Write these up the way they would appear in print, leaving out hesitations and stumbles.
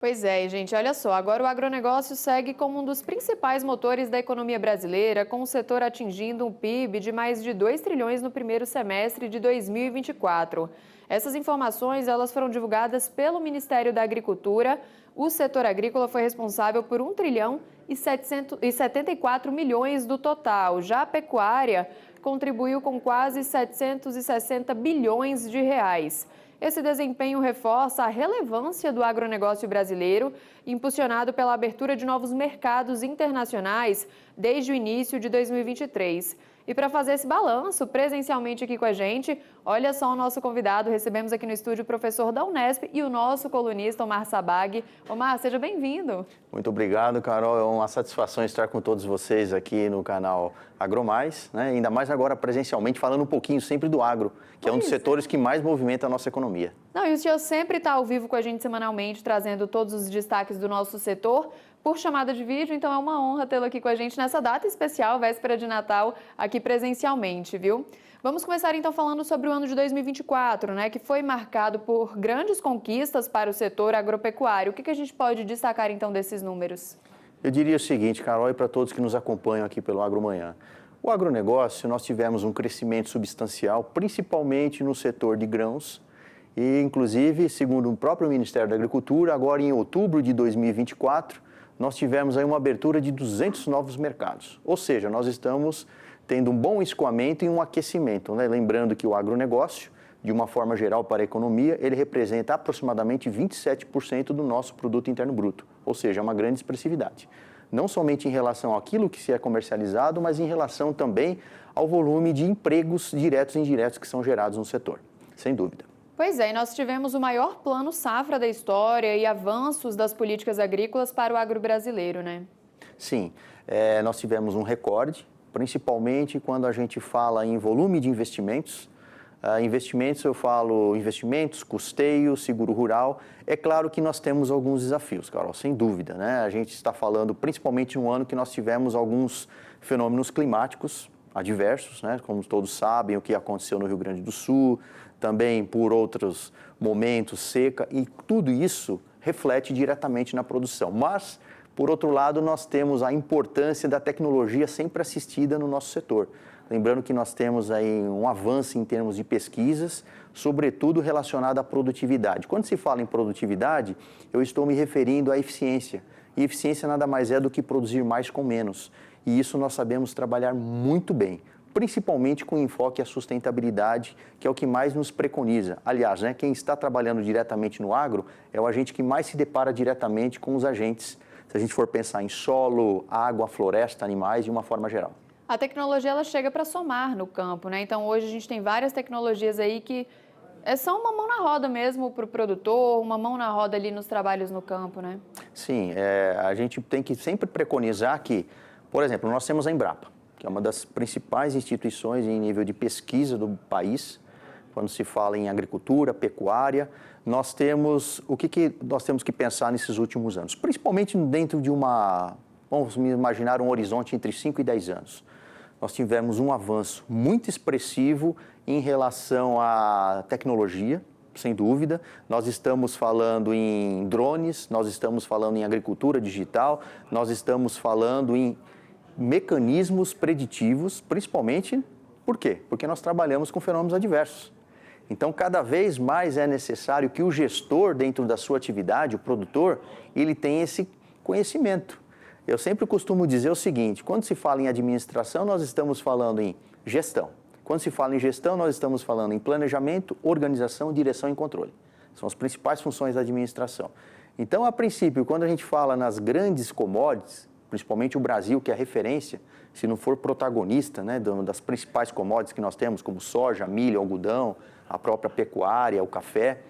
Pois é, gente, olha só, agora o agronegócio segue como um dos principais motores da economia brasileira, com o setor atingindo um PIB de mais de 2 trilhões no primeiro semestre de 2024. Essas informações, elas foram divulgadas pelo Ministério da Agricultura. O setor agrícola foi responsável por 1 trilhão e 74 milhões do total. Já a pecuária contribuiu com quase 760 bilhões de reais. Esse desempenho reforça a relevância do agronegócio brasileiro, impulsionado pela abertura de novos mercados internacionais desde o início de 2023. E para fazer esse balanço presencialmente aqui com a gente, olha só o nosso convidado. Recebemos aqui no estúdio o professor da Unesp e o nosso colunista Omar Sabag. Omar, seja bem-vindo. Muito obrigado, Carol. É uma satisfação estar com todos vocês aqui no canal AgroMais, né? Ainda mais agora presencialmente, falando um pouquinho sempre do agro, que é um dos setores que mais movimenta a nossa economia. Não, e o senhor sempre está ao vivo com a gente semanalmente, trazendo todos os destaques do nosso setor por chamada de vídeo, então é uma honra tê-lo aqui com a gente nessa data especial, véspera de Natal, aqui presencialmente, viu? Vamos começar então falando sobre o ano de 2024, né, que foi marcado por grandes conquistas para o setor agropecuário. O que a gente pode destacar então desses números? Eu diria o seguinte, Carol, e para todos que nos acompanham aqui pelo AgroManhã. O agronegócio, nós tivemos um crescimento substancial, principalmente no setor de grãos, e inclusive, segundo o próprio Ministério da Agricultura, agora em outubro de 2024, nós tivemos aí uma abertura de 200 novos mercados. Ou seja, nós estamos tendo um bom escoamento e um aquecimento, né? Lembrando que o agronegócio, de uma forma geral para a economia, ele representa aproximadamente 27% do nosso produto interno bruto, ou seja, uma grande expressividade. Não somente em relação àquilo que se é comercializado, mas em relação também ao volume de empregos diretos e indiretos que são gerados no setor, sem dúvida. Pois é, e nós tivemos o maior plano safra da história e avanços das políticas agrícolas para o agro brasileiro, né? Sim, nós tivemos um recorde, principalmente quando a gente fala em volume de investimentos. Investimentos, eu falo investimentos, custeio, seguro rural. É claro que nós temos alguns desafios, Carol, sem dúvida, né? A gente está falando principalmente um ano que nós tivemos alguns fenômenos climáticos adversos, né? Como todos sabem, o que aconteceu no Rio Grande do Sul, também por outros momentos, seca, e tudo isso reflete diretamente na produção. Mas, por outro lado, nós temos a importância da tecnologia sempre assistida no nosso setor. Lembrando que nós temos aí um avanço em termos de pesquisas, sobretudo relacionado à produtividade. Quando se fala em produtividade, eu estou me referindo à eficiência. E eficiência nada mais é do que produzir mais com menos. E isso nós sabemos trabalhar muito bem, principalmente com enfoque à sustentabilidade, que é o que mais nos preconiza. Aliás, né, quem está trabalhando diretamente no agro é o agente que mais se depara diretamente com os agentes, se a gente for pensar em solo, água, floresta, animais, de uma forma geral. A tecnologia ela chega para somar no campo, né? Então hoje a gente tem várias tecnologias aí que são uma mão na roda mesmo para o produtor, uma mão na roda ali nos trabalhos no campo, né? Sim, a gente tem que sempre preconizar que, por exemplo, nós temos a Embrapa, que é uma das principais instituições em nível de pesquisa do país, quando se fala em agricultura, pecuária. Nós temos, o que nós temos que pensar nesses últimos anos? Principalmente dentro de vamos imaginar um horizonte entre 5 e 10 anos. Nós tivemos um avanço muito expressivo em relação à tecnologia, sem dúvida. Nós estamos falando em drones, nós estamos falando em agricultura digital, nós estamos falando em mecanismos preditivos, principalmente, por quê? Porque nós trabalhamos com fenômenos adversos. Então, cada vez mais é necessário que o gestor, dentro da sua atividade, o produtor, ele tenha esse conhecimento. Eu sempre costumo dizer o seguinte, quando se fala em administração, nós estamos falando em gestão. Quando se fala em gestão, nós estamos falando em planejamento, organização, direção e controle. São as principais funções da administração. Então, a princípio, quando a gente fala nas grandes commodities, principalmente o Brasil, que é a referência, se não for protagonista, né, das principais commodities que nós temos, como soja, milho, algodão, a própria pecuária, o café.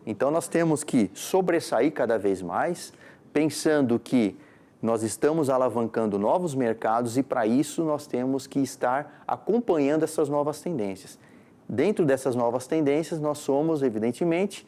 Então, nós temos que sobressair cada vez mais, pensando que nós estamos alavancando novos mercados e, para isso, nós temos que estar acompanhando essas novas tendências. Dentro dessas novas tendências, nós somos, evidentemente,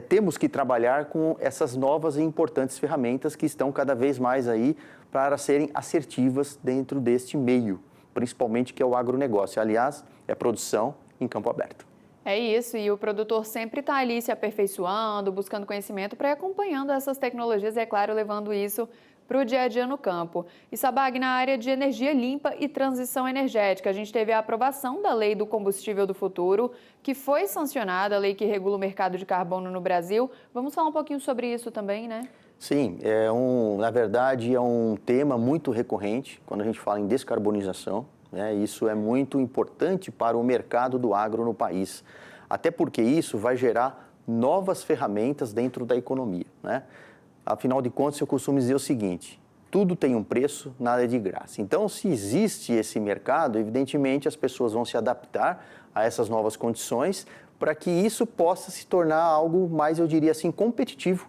temos que trabalhar com essas novas e importantes ferramentas que estão cada vez mais aí para serem assertivas dentro deste meio, principalmente que é o agronegócio. Aliás, é produção em campo aberto. É isso, e o produtor sempre está ali se aperfeiçoando, buscando conhecimento para ir acompanhando essas tecnologias e, é claro, levando isso para o dia a dia no campo. E Sabag, na área de energia limpa e transição energética, a gente teve a aprovação da Lei do Combustível do Futuro, que foi sancionada, a lei que regula o mercado de carbono no Brasil. Vamos falar um pouquinho sobre isso também, né? Sim, na verdade é um tema muito recorrente quando a gente fala em descarbonização, né? Isso é muito importante para o mercado do agro no país, até porque isso vai gerar novas ferramentas dentro da economia, né? Afinal de contas, eu costumo dizer o seguinte: tudo tem um preço, nada é de graça. Então, se existe esse mercado, evidentemente as pessoas vão se adaptar a essas novas condições para que isso possa se tornar algo mais, eu diria assim, competitivo,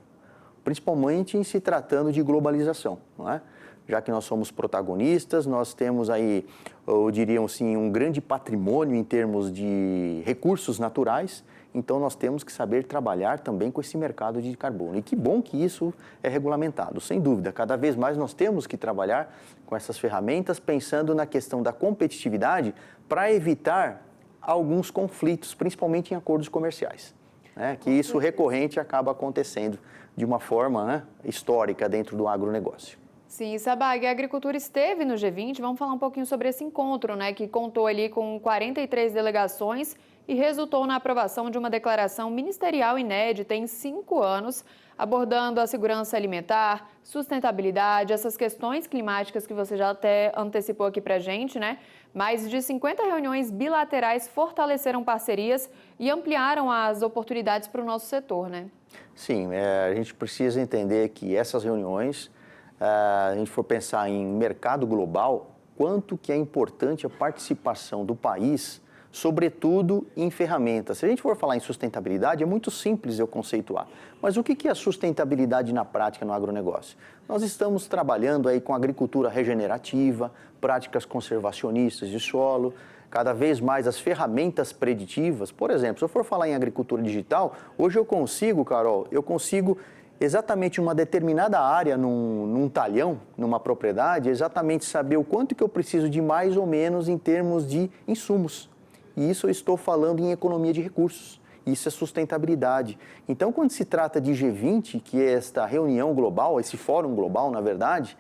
principalmente em se tratando de globalização, não é? Já que nós somos protagonistas, nós temos aí, eu diria assim, um grande patrimônio em termos de recursos naturais, então nós temos que saber trabalhar também com esse mercado de carbono. E que bom que isso é regulamentado, sem dúvida. Cada vez mais nós temos que trabalhar com essas ferramentas, pensando na questão da competitividade para evitar alguns conflitos, principalmente em acordos comerciais, né? Que isso recorrente acaba acontecendo de uma forma, né, histórica dentro do agronegócio. Sim, Sabag, a agricultura esteve no G20, vamos falar um pouquinho sobre esse encontro, né, que contou ali com 43 delegações e resultou na aprovação de uma declaração ministerial inédita em 5 anos, abordando a segurança alimentar, sustentabilidade, essas questões climáticas que você já até antecipou aqui pra gente, né? Mais de 50 reuniões bilaterais fortaleceram parcerias e ampliaram as oportunidades para o nosso setor, né? Sim, a gente precisa entender que essas reuniões, a gente for pensar em mercado global, quanto que é importante a participação do país, sobretudo em ferramentas. Se a gente for falar em sustentabilidade, é muito simples eu conceituar. Mas o que é a sustentabilidade na prática no agronegócio? Nós estamos trabalhando aí com agricultura regenerativa, práticas conservacionistas de solo, cada vez mais as ferramentas preditivas. Por exemplo, se eu for falar em agricultura digital, hoje eu consigo, Carol, exatamente uma determinada área num talhão, numa propriedade, exatamente saber o quanto que eu preciso de mais ou menos em termos de insumos. E isso eu estou falando em economia de recursos. Isso é sustentabilidade. Então, quando se trata de G20, que é esta reunião global, esse fórum global, na verdade,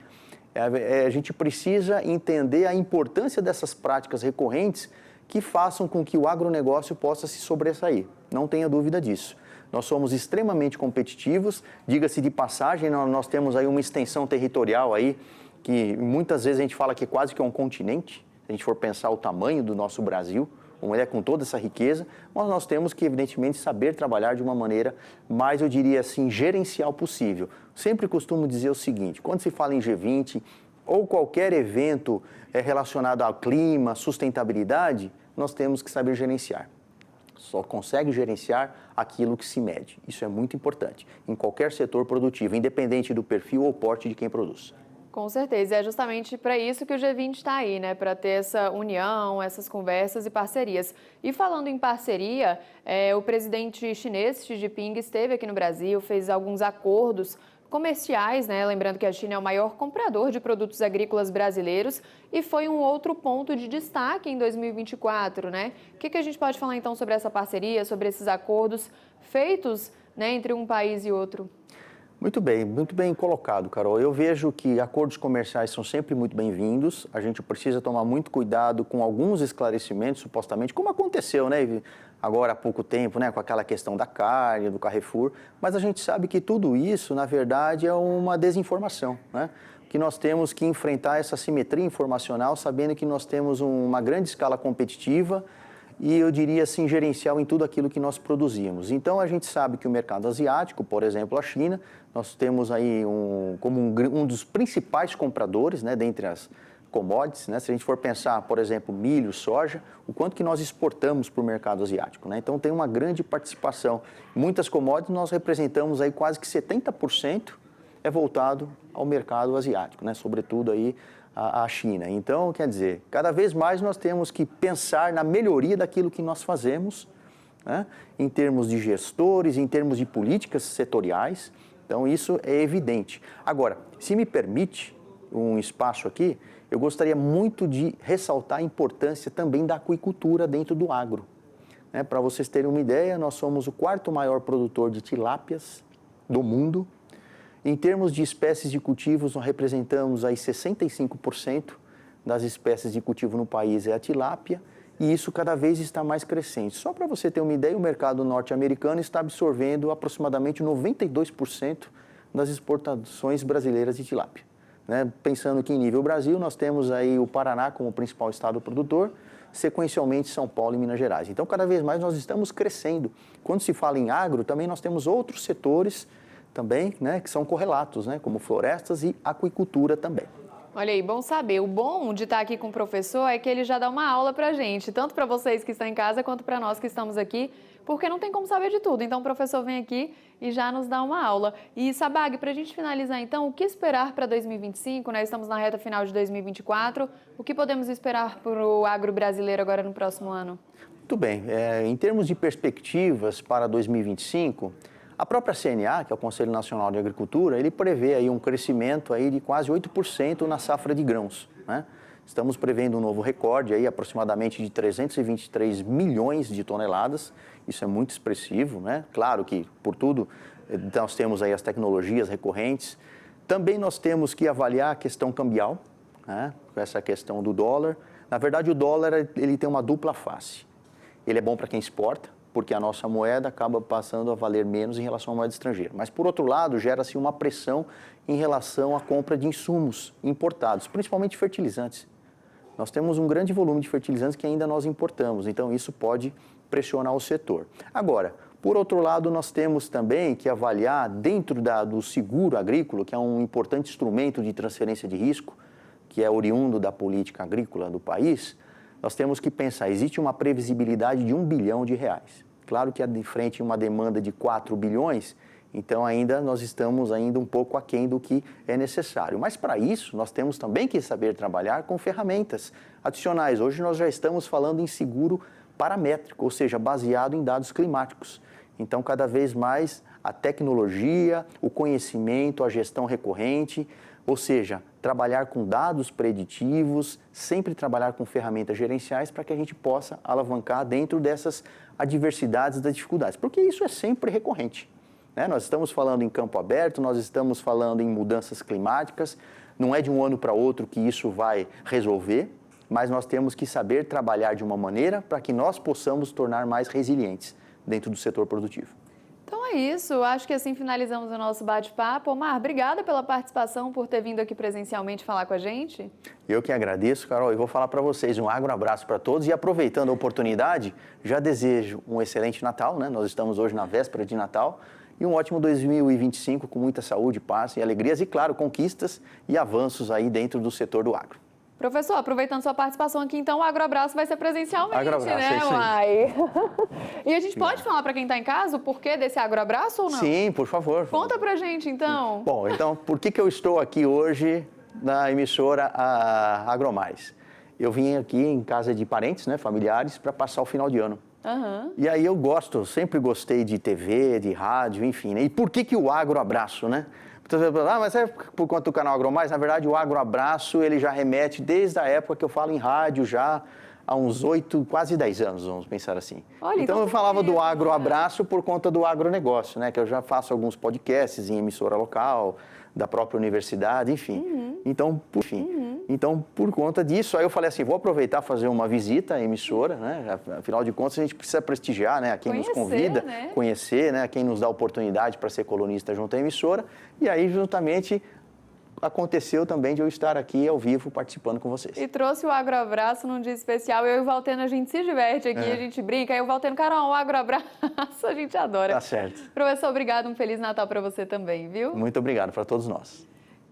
a gente precisa entender a importância dessas práticas recorrentes que façam com que o agronegócio possa se sobressair. Não tenha dúvida disso. Nós somos extremamente competitivos, diga-se de passagem, nós temos aí uma extensão territorial aí, que muitas vezes a gente fala que quase que é um continente, se a gente for pensar o tamanho do nosso Brasil, com toda essa riqueza, mas nós temos que, evidentemente, saber trabalhar de uma maneira mais, eu diria assim, gerencial possível. Sempre costumo dizer o seguinte: quando se fala em G20 ou qualquer evento relacionado ao clima, sustentabilidade, nós temos que saber gerenciar. Só consegue gerenciar aquilo que se mede. Isso é muito importante em qualquer setor produtivo, independente do perfil ou porte de quem produz. Com certeza, é justamente para isso que o G20 está aí, né? Para ter essa união, essas conversas e parcerias. E falando em parceria, o presidente chinês Xi Jinping esteve aqui no Brasil, fez alguns acordos comerciais, né? Lembrando que a China é o maior comprador de produtos agrícolas brasileiros e foi um outro ponto de destaque em 2024, né? O que a gente pode falar então sobre essa parceria, sobre esses acordos feitos, né, entre um país e outro? Muito bem colocado, Carol. Eu vejo que acordos comerciais são sempre muito bem-vindos. A gente precisa tomar muito cuidado com alguns esclarecimentos, supostamente, como aconteceu, né, agora há pouco tempo, né, com aquela questão da carne, do Carrefour. Mas a gente sabe que tudo isso, na verdade, é uma desinformação, né? Que nós temos que enfrentar essa simetria informacional, sabendo que nós temos uma grande escala competitiva e, eu diria assim, gerencial em tudo aquilo que nós produzimos. Então, a gente sabe que o mercado asiático, por exemplo, a China, nós temos aí como um dos principais compradores, né, dentre as commodities, né? Se a gente for pensar, por exemplo, milho, soja, o quanto que nós exportamos para o mercado asiático, né? Então, tem uma grande participação. Muitas commodities nós representamos aí quase que 70% é voltado ao mercado asiático, né? Sobretudo aí a China. Então, quer dizer, cada vez mais nós temos que pensar na melhoria daquilo que nós fazemos, né? Em termos de gestores, em termos de políticas setoriais. Então, isso é evidente. Agora, se me permite um espaço aqui, eu gostaria muito de ressaltar a importância também da aquicultura dentro do agro. Para vocês terem uma ideia, nós somos o quarto maior produtor de tilápias do mundo. Em termos de espécies de cultivos, nós representamos aí 65% das espécies de cultivo no país é a tilápia, e isso cada vez está mais crescente. Só para você ter uma ideia, o mercado norte-americano está absorvendo aproximadamente 92% das exportações brasileiras de tilápia. Pensando que em nível Brasil, nós temos aí o Paraná como principal estado produtor, sequencialmente São Paulo e Minas Gerais. Então, cada vez mais nós estamos crescendo. Quando se fala em agro, também nós temos outros setores também, que são correlatos, como florestas e aquicultura também. Olha aí, bom saber. O bom de estar aqui com o professor é que ele já dá uma aula para a gente, tanto para vocês que estão em casa, quanto para nós que estamos aqui, porque não tem como saber de tudo. Então, o professor vem aqui e já nos dá uma aula. E, Sabag, para a gente finalizar, então, o que esperar para 2025? Estamos na reta final de 2024. O que podemos esperar para o agro brasileiro agora no próximo ano? Muito bem. Em termos de perspectivas para 2025... a própria CNA, que é o Conselho Nacional de Agricultura, ele prevê aí um crescimento aí de quase 8% na safra de grãos. Estamos prevendo um novo recorde, aí, aproximadamente de 323 milhões de toneladas. Isso é muito expressivo. Claro que, por tudo, nós temos aí as tecnologias recorrentes. Também nós temos que avaliar a questão cambial, essa questão do dólar. Na verdade, o dólar ele tem uma dupla face. Ele é bom para quem exporta, porque a nossa moeda acaba passando a valer menos em relação à moeda estrangeira. Mas, por outro lado, gera-se uma pressão em relação à compra de insumos importados, principalmente fertilizantes. Nós temos um grande volume de fertilizantes que ainda nós importamos, então isso pode pressionar o setor. Agora, por outro lado, nós temos também que avaliar, dentro do seguro agrícola, que é um importante instrumento de transferência de risco, que é oriundo da política agrícola do país, nós temos que pensar, existe uma previsibilidade de R$1 bilhão. Claro que de frente a uma demanda de 4 bilhões, então nós estamos ainda um pouco aquém do que é necessário. Mas para isso, nós temos também que saber trabalhar com ferramentas adicionais. Hoje nós já estamos falando em seguro paramétrico, ou seja, baseado em dados climáticos. Então, cada vez mais a tecnologia, o conhecimento, a gestão recorrente, ou seja, trabalhar com dados preditivos, sempre trabalhar com ferramentas gerenciais para que a gente possa alavancar dentro dessas adversidades e das dificuldades, porque isso é sempre recorrente. Nós estamos falando em campo aberto, nós estamos falando em mudanças climáticas, não é de um ano para outro que isso vai resolver, mas nós temos que saber trabalhar de uma maneira para que nós possamos tornar mais resilientes dentro do setor produtivo. Então é isso, acho que assim finalizamos o nosso bate-papo. Omar, obrigada pela participação, por ter vindo aqui presencialmente falar com a gente. Eu que agradeço, Carol, e vou falar para vocês um abraço para todos e aproveitando a oportunidade, já desejo um excelente Natal, Nós estamos hoje na véspera de Natal e um ótimo 2025 com muita saúde, paz e alegrias e, claro, conquistas e avanços aí dentro do setor do agro. Professor, aproveitando sua participação aqui, então o Agroabraço vai ser presencialmente, Agroabraço, né, é isso aí. Uai? E a gente pode falar para quem está em casa o porquê desse Agroabraço ou não? Sim, por favor. Conta pra gente, então. Bom, então, por que eu estou aqui hoje na emissora AgroMais? Eu vim aqui em casa de parentes, familiares, para passar o final de ano. Uhum. E aí eu sempre gostei de TV, de rádio, enfim. E por que o Agroabraço, mas é por conta do canal AgroMais? Na verdade, o Agroabraço, ele já remete desde a época que eu falo em rádio, já há uns 8, quase 10 anos, vamos pensar assim. Olha, então eu falava do Agroabraço por conta do agronegócio, que eu já faço alguns podcasts em emissora local, da própria universidade, enfim. Uhum. Então, por conta disso, aí eu falei assim, vou aproveitar fazer uma visita à emissora, Afinal de contas, a gente precisa prestigiar, a quem nos convida, conhecer, a quem nos dá oportunidade para ser colunista junto à emissora. E aí, juntamente, aconteceu também de eu estar aqui ao vivo participando com vocês. E trouxe o Agroabraço num dia especial. Eu e o Valteno, a gente se diverte aqui, a gente brinca. Aí o Valteno, Carol, o Agroabraço, a gente adora. Tá certo. Professor, obrigado. Um Feliz Natal para você também, viu? Muito obrigado para todos nós.